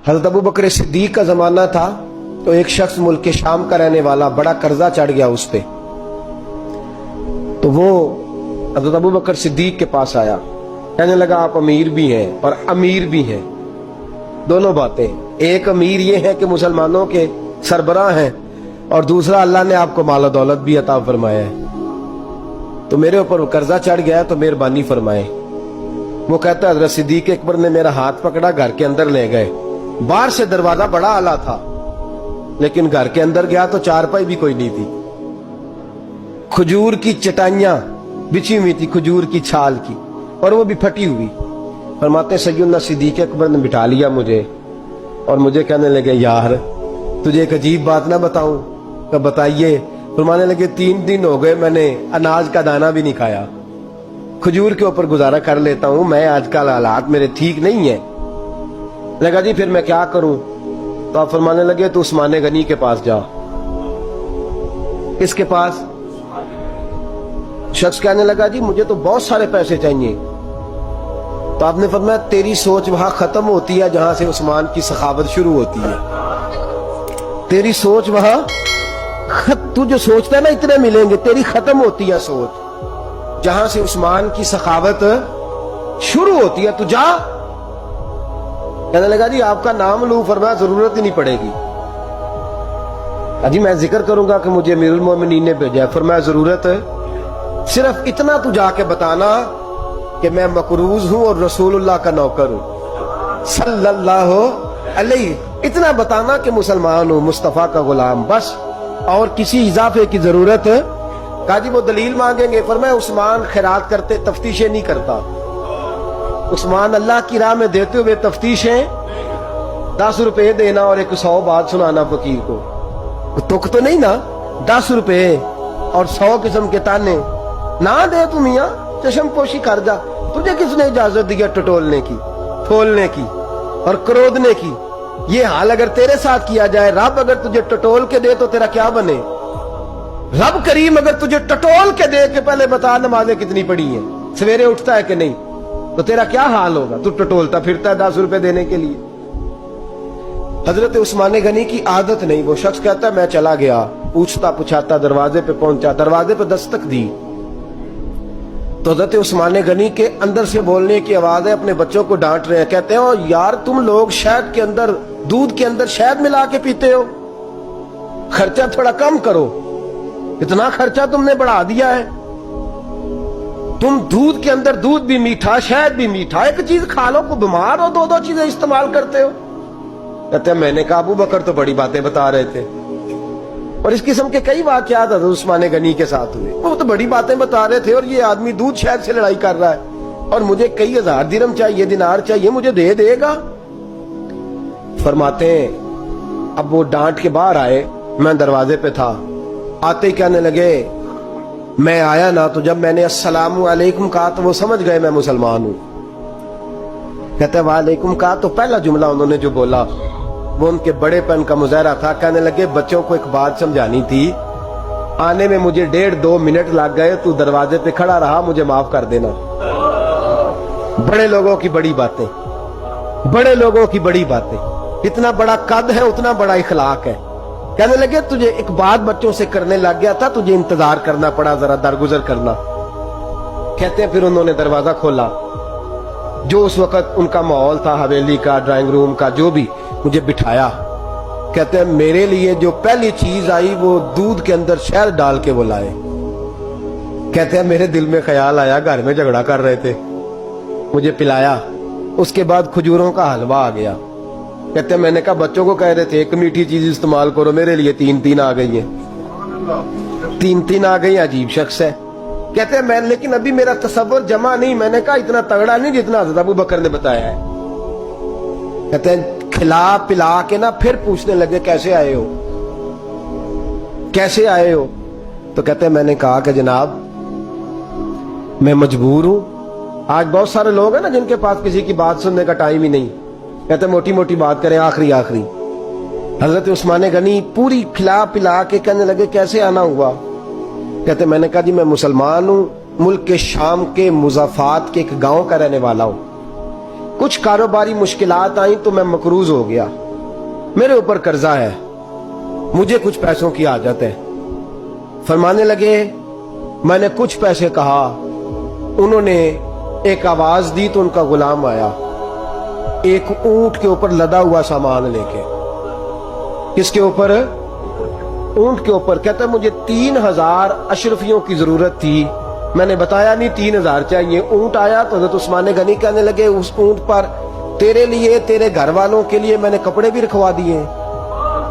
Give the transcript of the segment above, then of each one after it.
حضرت ابو بکر صدیق کا زمانہ تھا تو ایک شخص ملک کے شام کا رہنے والا، بڑا قرضہ چڑھ گیا اس پہ، تو وہ حضرت ابو بکر صدیق کے پاس آیا، کہنے لگا آپ امیر بھی ہیں اور امیر بھی ہیں، دونوں باتیں، ایک امیر یہ ہے کہ مسلمانوں کے سربراہ ہیں، اور دوسرا اللہ نے آپ کو مال و دولت بھی عطا فرمایا ہے، تو میرے اوپر قرضہ چڑھ گیا تو مہربانی فرمائے۔ وہ کہتا ہے حضرت صدیق اکبر نے میرا ہاتھ پکڑا، گھر کے اندر لے گئے، باہر سے دروازہ بڑا اعلیٰ تھا لیکن گھر کے اندر گیا تو چارپائی بھی کوئی نہیں تھی، کھجور کی چٹائیاں بچھی ہوئی تھی، کھجور کی چھال کی، اور وہ بھی پھٹی ہوئی۔ فرماتے ہیں سیدنا صدیق اکبر نے بٹھا لیا مجھے اور مجھے کہنے لگے یار تجھے ایک عجیب بات نہ بتاؤں؟ کہ بتائیے۔ فرمانے لگے 3 دن ہو گئے میں نے اناج کا دانہ بھی نہیں کھایا، کھجور کے اوپر گزارا کر لیتا ہوں، میں آج کل حالات میرے ٹھیک نہیں ہیں۔ لگا جی پھر میں کیا کروں؟ تو آپ فرمانے لگے تو عثمان غنی کے پاس جا۔ کس کے پاس؟ شخص کہنے لگا جی مجھے تو بہت سارے پیسے چاہیے۔ تو آپ نے فرمایا تیری سوچ وہاں ختم ہوتی ہے جہاں سے عثمان کی سخاوت شروع ہوتی ہے، تیری سوچ وہاں تو جو سوچتا ہے نا اتنے ملیں گے، تیری ختم ہوتی ہے سوچ جہاں سے عثمان کی سخاوت شروع ہوتی ہے، تو جا۔ کہنے لگا جی آپ کا نام لوں؟ فرمایا ضرورت ہی نہیں پڑے گی، جی میں ذکر کروں گا کہ مجھے امیر المومنین نے بھیجا ہے۔ فرمایا ضرورت ہے، صرف اتنا تو جا کے بتانا کہ میں مقروض ہوں اور رسول اللہ کا نوکر ہوں صلی اللہ علیہ، اتنا بتانا کہ مسلمان ہوں، مصطفیٰ کا غلام، بس، اور کسی اضافے کی ضرورت۔ کہا جی وہ دلیل مانگیں گے؟ فرمایا عثمان خیرات کرتے تفتیشیں نہیں کرتا، عثمان اللہ کی راہ میں دیتے ہوئے تفتیشیں 10 روپے دینا اور 100 بات سنانا فقیر کو، تک تو نہیں نا، 10 روپے اور 100 قسم کے تانے نہ دے تو میاں چشم پوشی کر جا، تجھے کس نے اجازت دیا ٹٹولنے کی، پھولنے کی اور کرودنے کی؟ یہ حال اگر تیرے ساتھ کیا جائے، رب اگر تجھے ٹٹول کے دے تو تیرا کیا بنے؟ رب کریم اگر تجھے ٹٹول کے دے کہ پہلے بتا نمازیں کتنی پڑھی ہیں، سویرے اٹھتا ہے کہ نہیں، تو تیرا کیا حال ہوگا؟ تو ٹٹولتا پھرتا ہے 10 روپے دینے کے لیے۔ حضرت عثمان غنی کی عادت نہیں، وہ شخص کہتا ہے میں چلا گیا، پوچھتا پچھاتا دروازے پہ پہنچا، دروازے پہ دستک دی تو حضرت عثمان غنی کے اندر سے بولنے کی آواز ہے، اپنے بچوں کو ڈانٹ رہے ہیں، کہتے ہیں یار تم لوگ شہد کے اندر، دودھ کے اندر شہد ملا کے پیتے ہو، خرچہ تھوڑا کم کرو، اتنا خرچہ تم نے بڑھا دیا ہے، تم دودھ کے اندر دودھ بھی میٹھا شہد بھی میٹھا، ایک چیز کھا لو، کو بیمار ہو 2 چیزیں استعمال کرتے ہو۔ کہتے ہیں میں نے کہا ابو بکر تو بڑی باتیں بتا رہے تھے، اور اس قسم کے کئی واقعات حضرت عثمان غنی کے ساتھ ہوئے، وہ تو بڑی باتیں بتا رہے تھے، اور یہ آدمی دودھ شہد سے لڑائی کر رہا ہے، اور مجھے کئی ہزار درہم چاہیے، دینار چاہیے، مجھے دے گا؟ فرماتے ہیں اب وہ ڈانٹ کے باہر آئے، میں دروازے پہ تھا، آتے ہی کہنے لگے میں آیا نا تو جب میں نے السلام علیکم کہا تو وہ سمجھ گئے میں مسلمان ہوں۔ کہتے ہیں وعلیکم کہا تو پہلا جملہ انہوں نے جو بولا وہ ان کے بڑے پن کا مظاہرہ تھا۔ کہنے لگے بچوں کو ایک بات سمجھانی تھی، آنے میں مجھے 1.5-2 منٹ لگ گئے، تو دروازے پہ کھڑا رہا، مجھے معاف کر دینا۔ بڑے لوگوں کی بڑی باتیں، بڑے لوگوں کی بڑی باتیں، اتنا بڑا قد ہے اتنا بڑا اخلاق ہے۔ کہنے لگے تجھے ایک بات بچوں سے کرنے لگ گیا تھا، تجھے انتظار کرنا پڑا، ذرا درگزر کرنا۔ کہتے ہیں پھر انہوں نے دروازہ کھولا، جو اس وقت ان کا ماحول تھا، حویلی کا، ڈرائنگ روم کا، جو بھی، مجھے بٹھایا۔ کہتے ہیں میرے لیے جو پہلی چیز آئی وہ دودھ کے اندر شہد ڈال کے وہ لائے۔ کہتے ہیں میرے دل میں خیال آیا گھر میں جھگڑا کر رہے تھے، مجھے پلایا، اس کے بعد کھجوروں کا حلوہ آ گیا۔ کہتے ہیں میں نے کہا بچوں کو کہہ رہے تھے ایک میٹھی چیز استعمال کرو، میرے لیے 3 آ گئی ہیں، 3 آ گئی، عجیب شخص ہے۔ کہتے ہیں میں لیکن ابھی میرا تصور جمع نہیں، میں نے کہا اتنا تگڑا نہیں جتنا حضرت ابو بکر نے بتایا ہے۔ کہتے ہیں کھلا پلا کے نا پھر پوچھنے لگے کیسے آئے ہو، کیسے آئے ہو؟ تو کہتے ہیں میں نے کہا کہ جناب میں مجبور ہوں، آج بہت سارے لوگ ہیں نا جن کے پاس کسی کی بات سننے کا ٹائم ہی نہیں، کہتے ہیں موٹی موٹی بات کریں، آخری۔ حضرت عثمان غنی پوری کھلا پلا کے کہنے لگے کیسے آنا ہوا؟ کہتے ہیں میں نے کہا جی میں مسلمان ہوں، ملک کے شام کے مضافات کے ایک گاؤں کا رہنے والا ہوں، کچھ کاروباری مشکلات آئیں تو میں مقروض ہو گیا, میرے اوپر قرضہ ہے, مجھے کچھ پیسوں کی حاجت ہے. فرمانے لگے میں نے کچھ پیسے کہا, انہوں نے ایک آواز دی تو ان کا غلام آیا ایک اونٹ کے اوپر لدا ہوا سامان لے کے. کس کے اوپر؟ اونٹ کے اوپر. کہتا ہے مجھے 3000 اشرفیوں کی ضرورت تھی, میں نے بتایا نہیں 3000 چاہیے. اونٹ آیا تو حضرت عثمان غنی کہنے لگے اس اونٹ پر تیرے لیے, تیرے گھر والوں کے لیے میں نے کپڑے بھی رکھوا دیے,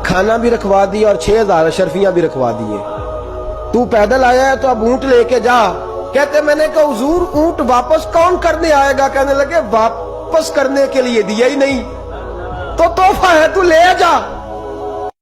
کھانا بھی رکھوا دیا اور 6000 اشرفیاں بھی رکھوا دیے. تو پیدل آیا ہے تو اب اونٹ لے کے جا. کہتے میں نے کہا حضور اونٹ واپس کون کرنے آئے گا؟ کہنے لگے واپس کرنے کے لیے دیا ہی نہیں تو تحفہ ہے, تو لے جا.